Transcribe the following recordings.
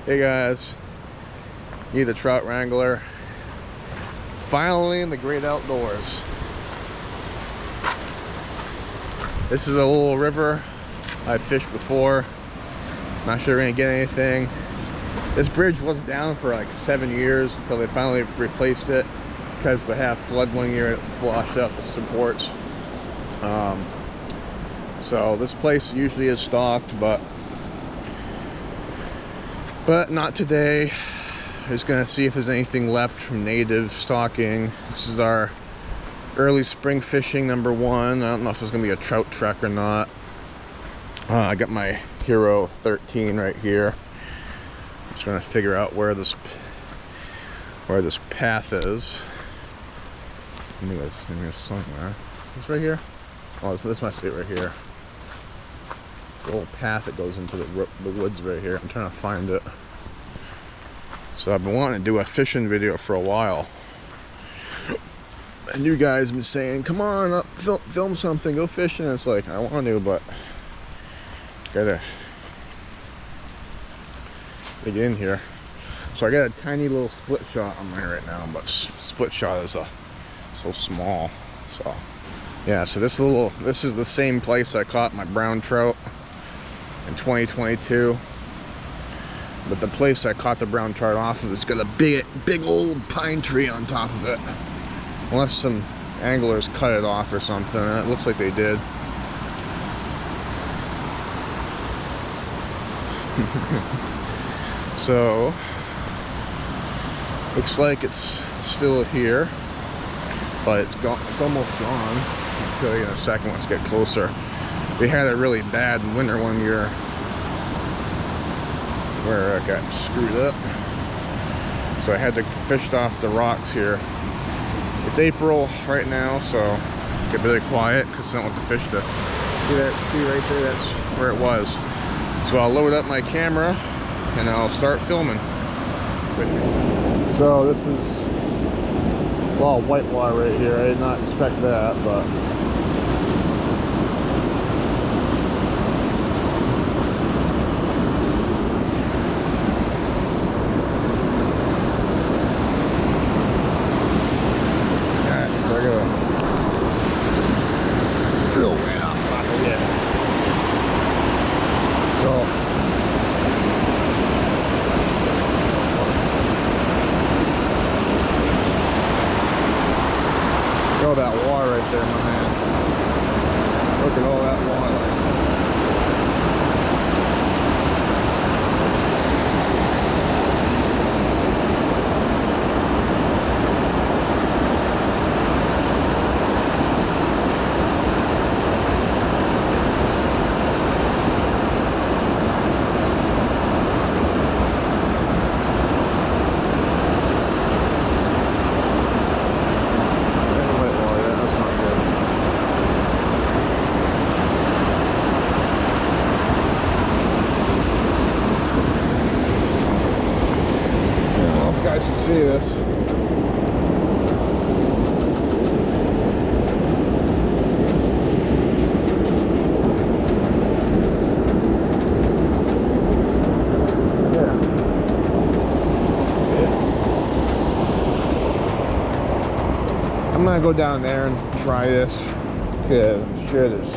Hey guys, need a trout wrangler. Finally in the great outdoors. This is a little river I've fished before. Not sure we're gonna get anything. This bridge was down for like 7 years until they finally replaced it because they had flood one year and it washed out the supports. So this place usually is stocked, but not today. Just gonna see if there's anything left from native stocking. This is our early spring fishing #1. I don't know if it's gonna be a trout trek or not. I got my Hero 13 right here. I'm trying to figure out where this path is. I think it's in here somewhere. Is this right here? Oh, this must be it right here. It's a little path that goes into the woods right here. I'm trying to find it. So I've been wanting to do a fishing video for a while. And you guys have been saying, come on up, film something, go fishing. It's like, I want to, but gotta get in here. So I got a tiny little split shot on mine right now, but split shot is so small. So yeah, so this is the same place I caught my brown trout in 2022. But the place I caught the brown trout off of, it's got a big old pine tree on top of it. Unless some anglers cut it off or something. It looks like they did. So looks like it's still here, but it's gone. It's almost gone. I'll show you in a second. Let's get closer. We had a really bad winter one year where I got screwed up, so I had to fish off the rocks here. It's April right now, so get really quiet because I don't want the fish to see that tree right there. That's where it was. So I'll load up my camera and I'll start filming with me. So this is a lot of whitewater right here. I did not expect that, but all that water right there, my man. Look at all that water. See this. I'm gonna go down there and try this because I'm sure there's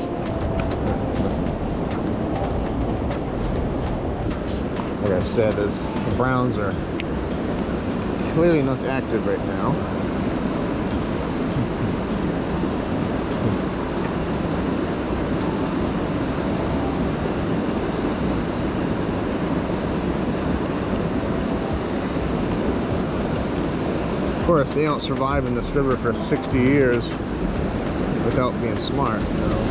like I said, the browns are clearly not active right now. Of course, they don't survive in this river for 60 years without being smart, you know.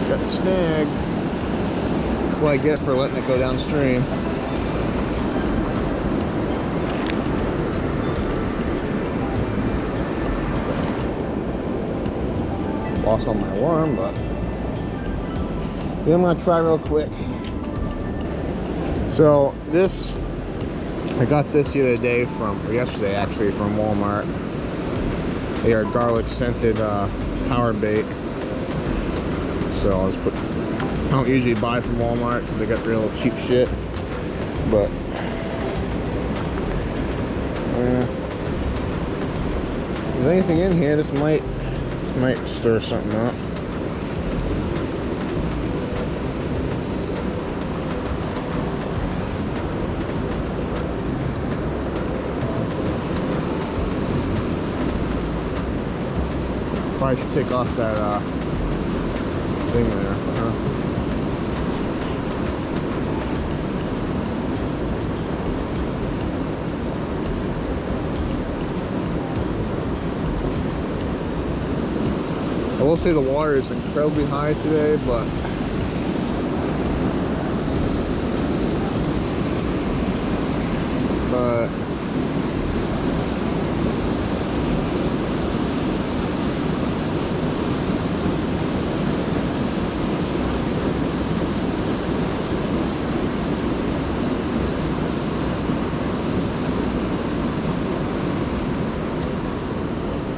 Got snagged. That's what I get for letting it go downstream. lost all my worm, but yeah, I'm gonna try real quick. So this, I got this the other day or yesterday actually, from Walmart. They are garlic scented power bait. So I'll just I don't usually buy from Walmart because they got real cheap shit, but if there's anything in here, this might stir something up. Probably should take off that thing there. I will say the water is incredibly high today, but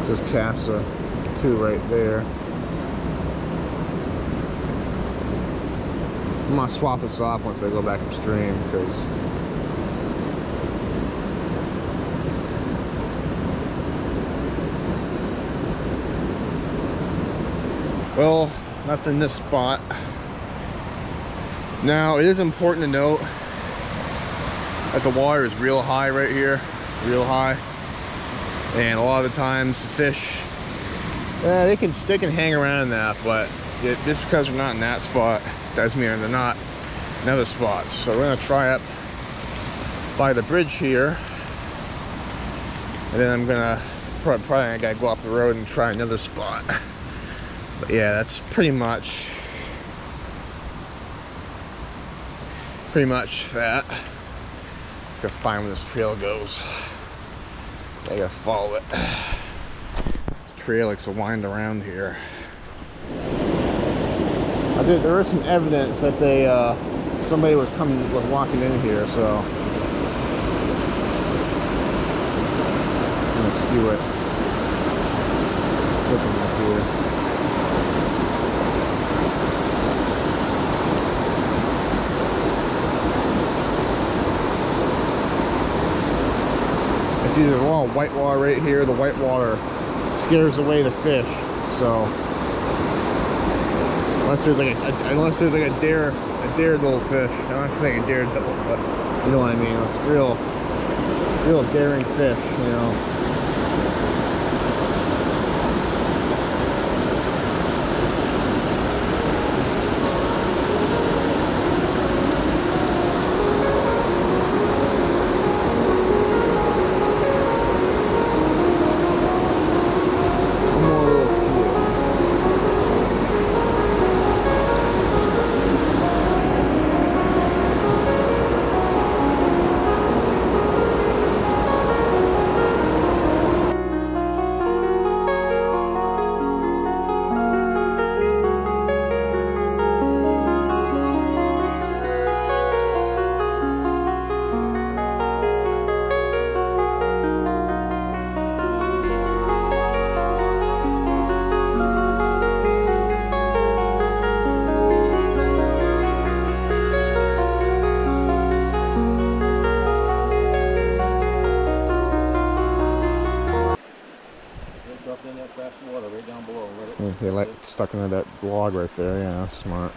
just cast a 2 right there. I'm gonna swap this off once I go back upstream, because well, nothing in this spot. Now it is important to note that the water is real high right here, real high. And a lot of the times the fish, they can stick and hang around in that, but just because they're not in that spot doesn't mean they're not in other spots. So we're gonna try up by the bridge here, and then I'm gonna probably I gotta go off the road and try another spot. But yeah, that's pretty much that. Just gotta find where this trail goes. I gotta follow it. This trail likes to wind around here. There is some evidence that somebody was walking in here, so let's see what's looking like here. I see there's a lot of white water right here. The white water scares away the fish, so unless there's like a dared little fish. I'm not saying a dared double, but you know what I mean. It's real daring fish, you know. They like stuck into that log right there. Yeah, smart.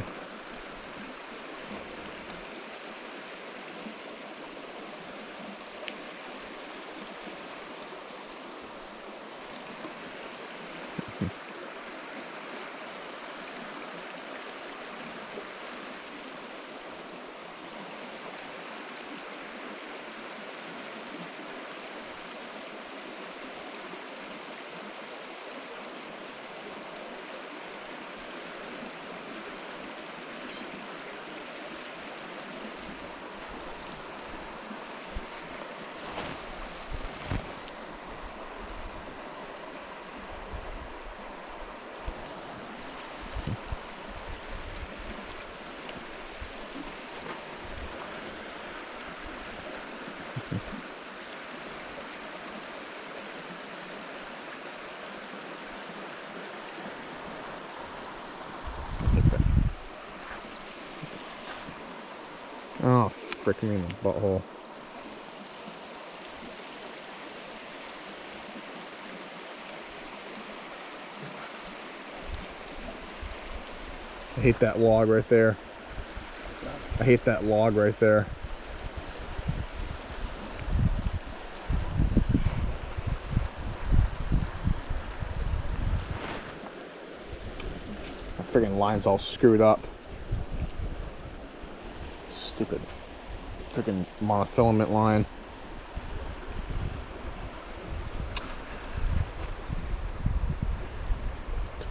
Oh, frick me in the butthole. I hate that log right there. I hate that log right there. My friggin' line's all screwed up. Stupid freaking monofilament line.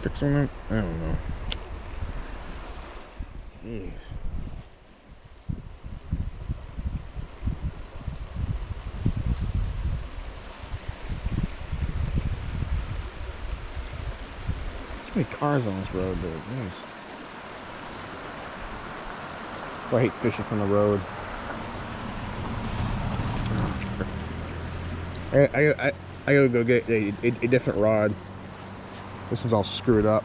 Fixing it? I don't know. Jeez. So many cars on this road, dude. Jeez. I hate fishing from the road. I gotta go get a different rod. This one's all screwed up.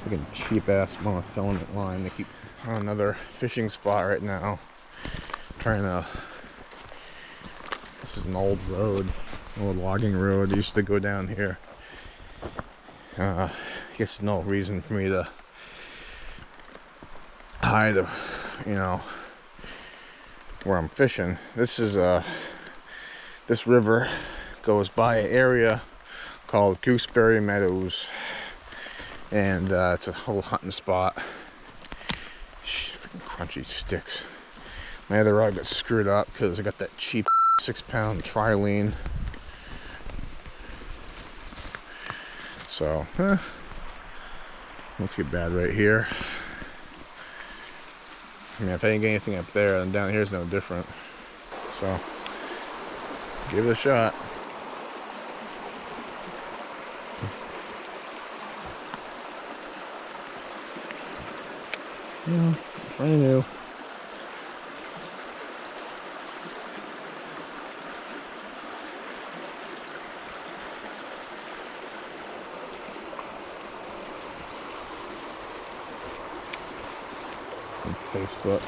Fucking cheap ass monofilament line. They keep on another fishing spot right now. Trying to. This is an old road, old logging road. I used to go down here. I guess no reason for me to hide, you know, where I'm fishing. This is this river goes by an area called Gooseberry Meadows, and it's a whole hunting spot. Freaking crunchy sticks. My other rod got screwed up because I got that cheap 6-pound trilene. So, let's get bad right here. I mean, if I didn't get anything up there, then down here is no different. So, give it a shot. Yeah, brand new. On Facebook.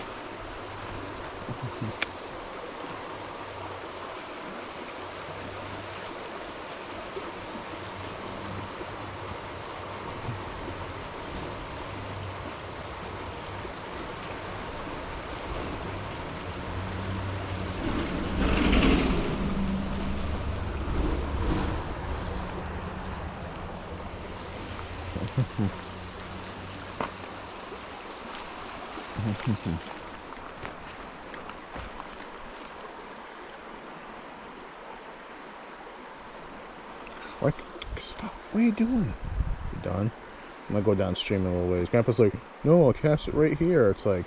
What? Stop. What are you doing? You done? I'm gonna go downstream a little ways. Grandpa's like, no, I'll cast it right here. It's like,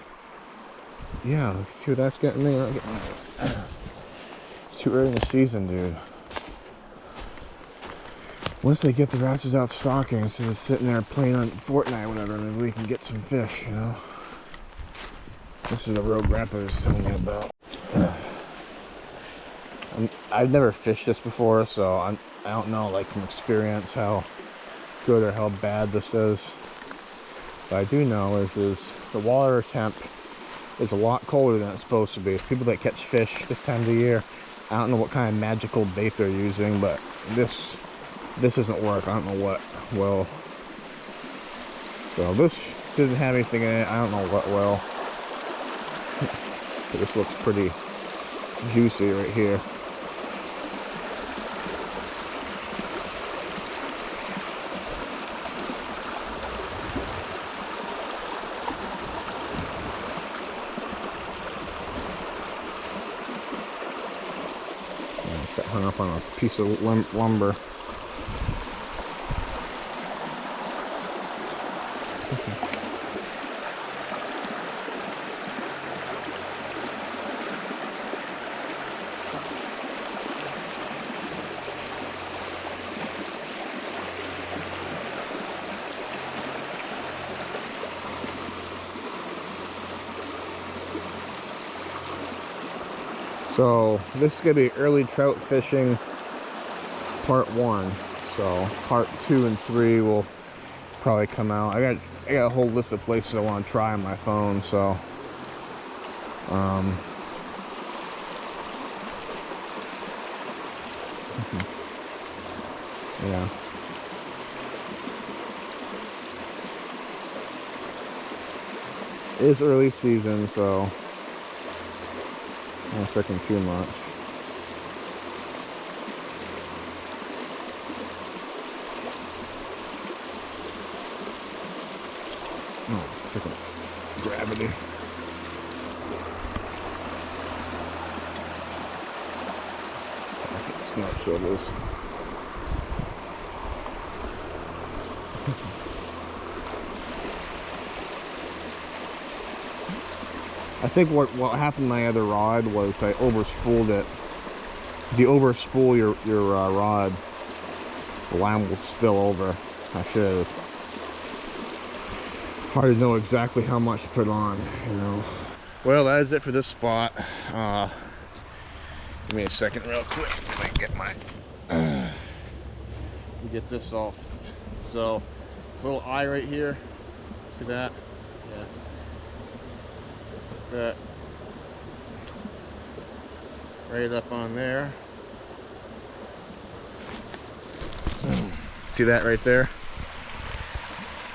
yeah, see what that's getting me? It's too early in the season, dude. Once they get their asses out stalking, instead of sitting there playing on Fortnite or whatever, maybe we can get some fish, you know? This is the road Grandpa was telling me about. I've never fished this before, so I don't know, like, from experience, how good or how bad this is. What I do know is the water temp is a lot colder than it's supposed to be. People that catch fish this time of the year, I don't know what kind of magical bait they're using, but this doesn't work. I don't know what will. So this doesn't have anything in it. I don't know what will. But this looks pretty juicy right here. Got hung up on a piece of lumber. So this is gonna be early trout fishing part 1. So part 2 and 3 will probably come out. I got a whole list of places I want to try on my phone. So yeah. It is early season, so I'm not expecting too much. Oh, freaking gravity. Snap shoulders. I think what happened to my other rod was I overspooled it. If you overspool your rod, the line will spill over. I should have. Hard to know exactly how much to put on, you know. Well, that is it for this spot. Give me a second real quick. I get my get this off. So it's a little eye right here. See that? Yeah. That right up on there. See that right there?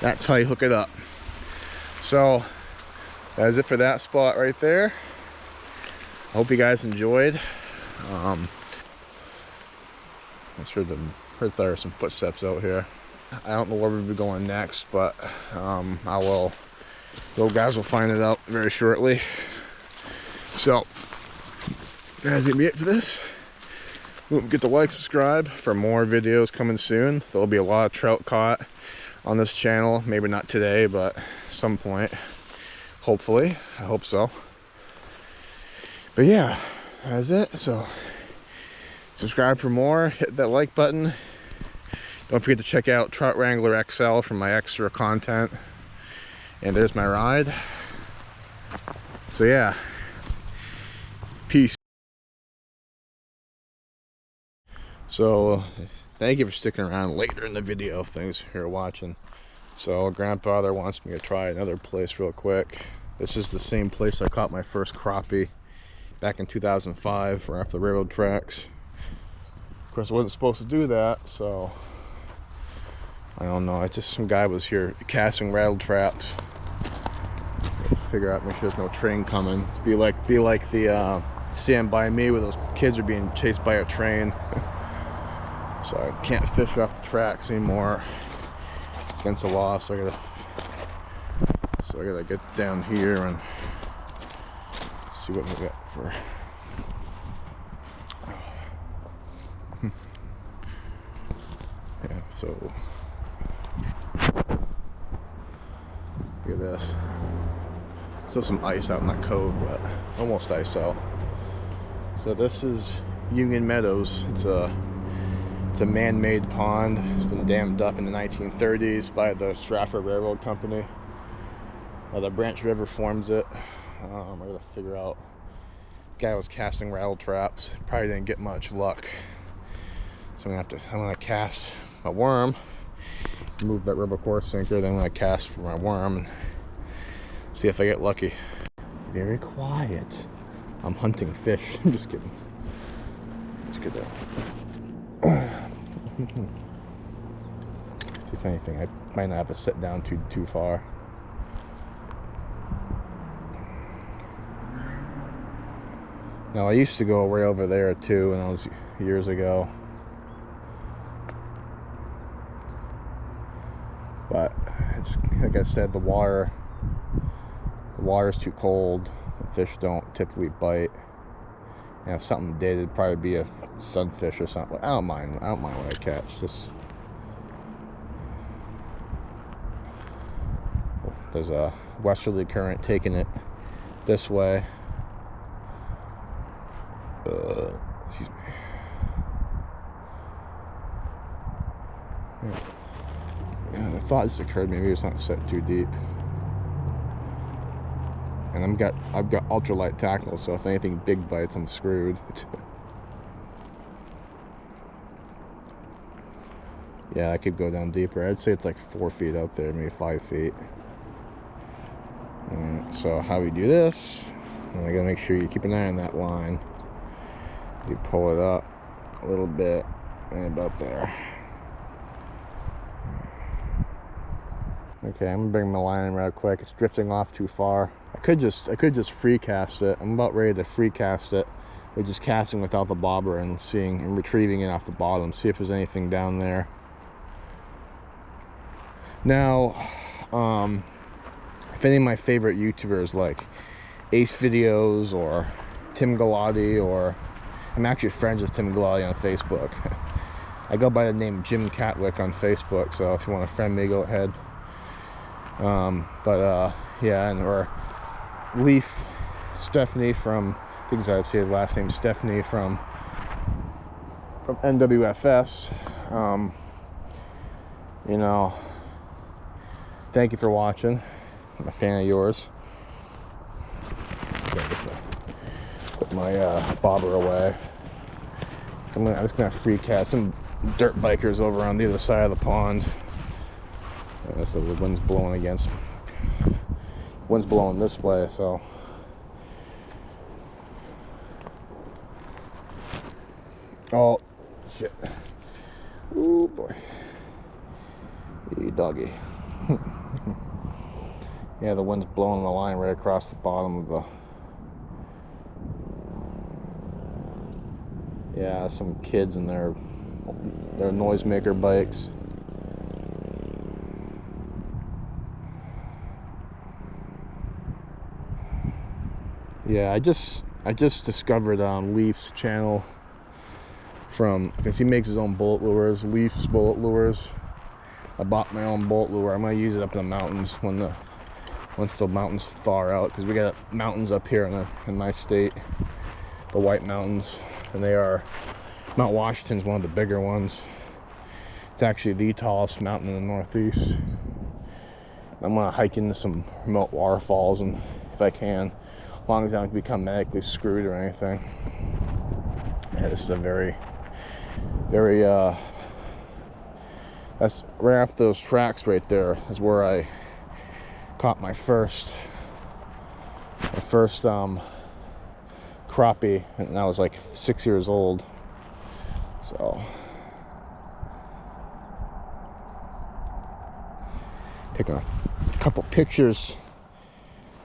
That's how you hook it up. So that is it for that spot right there. I hope you guys enjoyed. I heard there are some footsteps out here. I don't know where we'll be going next, but you guys will find it out very shortly. So that's gonna be it for this. Don't forget to like, subscribe for more videos coming soon. There'll be a lot of trout caught on this channel. Maybe not today, but some point. Hopefully, I hope so. But yeah, that's it. So subscribe for more. Hit that like button. Don't forget to check out Trout Wrangler XL for my extra content. And there's my ride. So yeah, peace. So thank you for sticking around later in the video. Thanks for watching. So grandfather wants me to try another place real quick. This is the same place I caught my first crappie back in 2005 right off the railroad tracks. Of course I wasn't supposed to do that, so I don't know. It's just some guy was here casting rattle traps. Figure out, make sure there's no train coming. Be like the Stand By Me where those kids are being chased by a train. So I can't fish off the tracks anymore. It's against the law, so I gotta get down here and see what we got for. Yeah, so look at this. Still some ice out in that cove, but almost iced out. So this is Union Meadows. It's a man-made pond. It's been dammed up in the 1930s by the Stratford Railroad Company. The Branch River forms it. I gotta figure out. The guy was casting rattle traps. Probably didn't get much luck. So I'm gonna cast a worm, move that rubber core sinker, then I'm gonna cast for my worm and see if I get lucky. Very quiet. I'm hunting fish. I'm just kidding. Just kidding. See if anything, I might not have to sit down too far. Now I used to go way over there too, when I was years ago. But it's like I said, the water's too cold. The fish don't typically bite. And if something did, it'd probably be a sunfish or something. I don't mind what I catch. Just there's a westerly current taking it this way. Excuse me. Yeah, I thought this occurred. Maybe it's not set too deep. And I've got ultralight tackle, so if anything big bites, I'm screwed. Yeah, I could go down deeper. I'd say it's like 4 feet out there, maybe 5 feet. So how we do this, and I gotta make sure you keep an eye on that line. You pull it up a little bit, and about there. Okay, I'm gonna bring my line in real quick. It's drifting off too far. I could just free cast it. I'm about ready to free cast it. We're just casting without the bobber and seeing and retrieving it off the bottom. See if there's anything down there. Now, if any of my favorite YouTubers like Ace Videos or Tim Galati, or I'm actually friends with Tim Galati on Facebook. I go by the name Jim Catwick on Facebook, so if you want to friend me, go ahead. Yeah, and or Leaf Stephanie from, I think I would say his last name, Stephanie from NWFS. You know, thank you for watching. I'm a fan of yours. Put my bobber away. I'm just gonna free cast some dirt bikers over on the other side of the pond. So the wind's blowing against. Wind's blowing this way, so. Oh, shit. Ooh, boy. You doggy. Yeah, the wind's blowing the line right across the bottom of the... Yeah, some kids and their noisemaker bikes. Yeah, I just discovered Leaf's channel from, because he makes his own bullet lures, Leaf's bullet lures. I bought my own bullet lure. I'm gonna use it up in the mountains once the mountains thaw out, because we got mountains up here in my state, the White Mountains, and they are, Mount Washington's one of the bigger ones. It's actually the tallest mountain in the Northeast. I'm gonna hike into some remote waterfalls, and if I can, as long as I don't become medically screwed or anything. Yeah, this is a very that's right after those tracks right there is where I caught my first crappie, and I was like 6 years old. So taking a couple pictures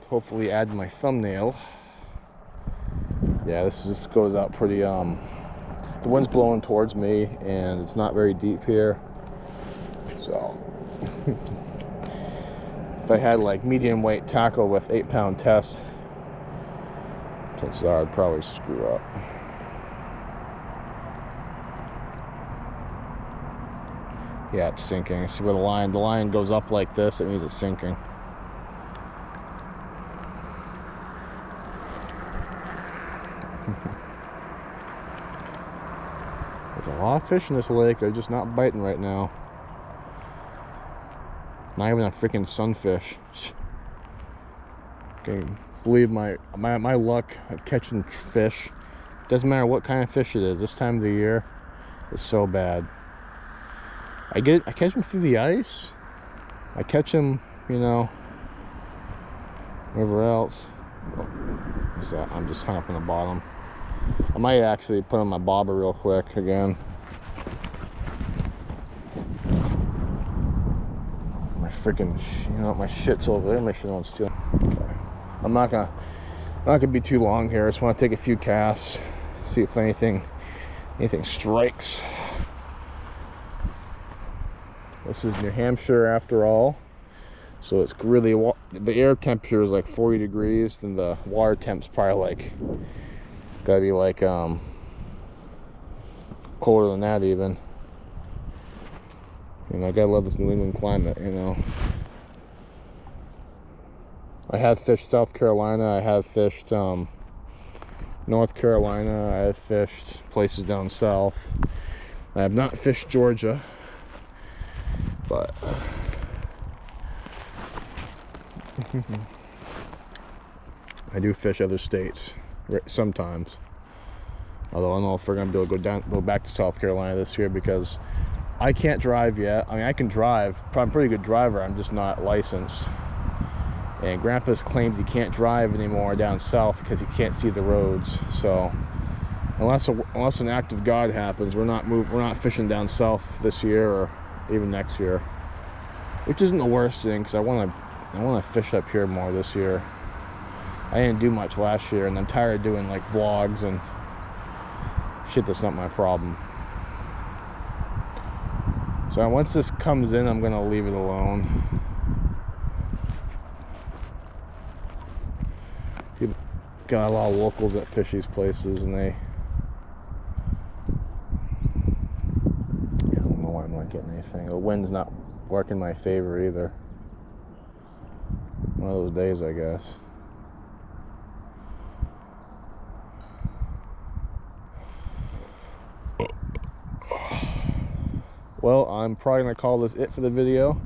to hopefully add to my thumbnail. Yeah, this goes out pretty, the wind's blowing towards me and it's not very deep here, so if I had like medium weight tackle with 8-pound test, chances are I'd probably screw up. Yeah, it's sinking. See where the line goes up like this, it means it's sinking. There's a lot of fish in this lake. They're just not biting right now. Not even a freaking sunfish. Okay, believe my luck of catching fish. Doesn't matter what kind of fish it is. This time of the year is so bad. I catch them through the ice. I catch them, you know, wherever else. So I'm just hung up on the bottom. I might actually put on my bobber real quick again. My freaking, you know, my shit's over there. Make sure no one's stealing. Okay. I'm not gonna be too long here. I just want to take a few casts, see if anything strikes. This is New Hampshire after all, so it's really, the air temperature is like 40 degrees, and the water temp's probably like, gotta be like colder than that even. You know, I gotta love this New England climate, you know. I have fished South Carolina, I have fished North Carolina, I have fished places down south. I have not fished Georgia, but I do fish other states sometimes. Although I don't know if we're gonna be able to go back to South Carolina this year because I can't drive yet. I mean, I can drive. I'm a pretty good driver. I'm just not licensed. And Grandpa claims he can't drive anymore down south because he can't see the roads. So unless an act of God happens, we're not fishing down south this year or even next year, which isn't the worst thing because I want to fish up here more this year. I didn't do much last year, and I'm tired of doing like vlogs and shit. That's not my problem. So once this comes in, I'm gonna leave it alone. People got a lot of locals that fish these places, and I don't know why I'm not getting anything. The wind's not working in my favor either. One of those days, I guess. Well, I'm probably gonna call this it for the video,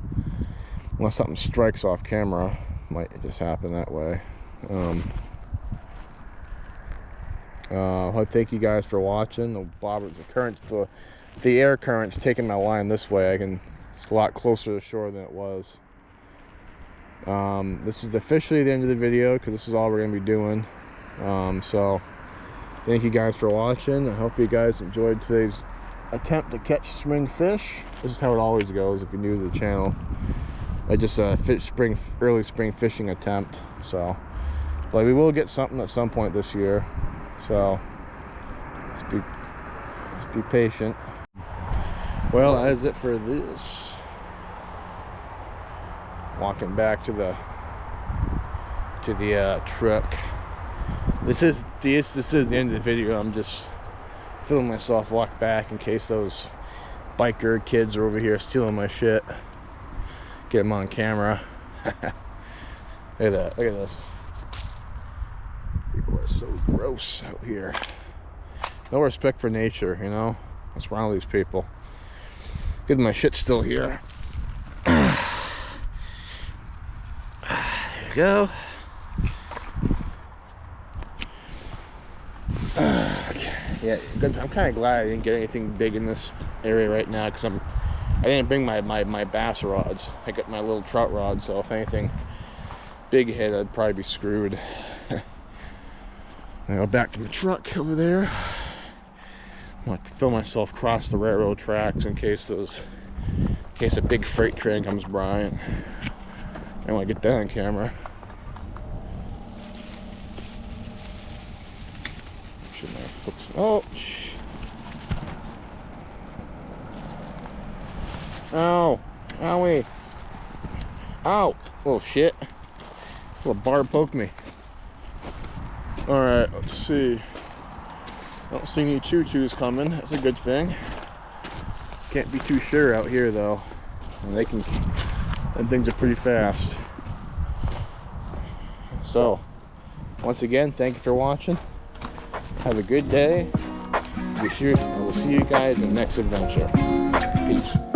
unless something strikes off camera. Might just happen that way. I thank you guys for watching. The air current's taking my line this way. It's a lot closer to shore than it was. This is officially the end of the video because this is all we're gonna be doing. So thank you guys for watching. I hope you guys enjoyed today's attempt to catch spring fish. This is how it always goes if you're new to the channel. I just early spring fishing attempt. So, but we will get something at some point this year. So let's be patient. Well, that is it for this. Walking back to the truck. This is the end of the video. I'm just filming myself walk back in case those biker kids are over here stealing my shit. Get them on camera. Look at that. Look at this. People are so gross out here. No respect for nature, you know? What's wrong with these people? Good, my shit's still here. There you go. Okay. Yeah, good. I'm kind of glad I didn't get anything big in this area right now because I didn't bring my bass rods. I got my little trout rod, so if anything big hit, I'd probably be screwed. I go back to the truck over there. I want to film myself cross the railroad tracks in case a big freight train comes by. I want to get that on camera. Oh, ow, owie, ow, little shit, little barb poked me. All right, let's see. I don't see any choo-choos coming. That's a good thing. Can't be too sure out here though. And them things are pretty fast. So, once again, thank you for watching. Have a good day. I will see you guys in the next adventure. Peace.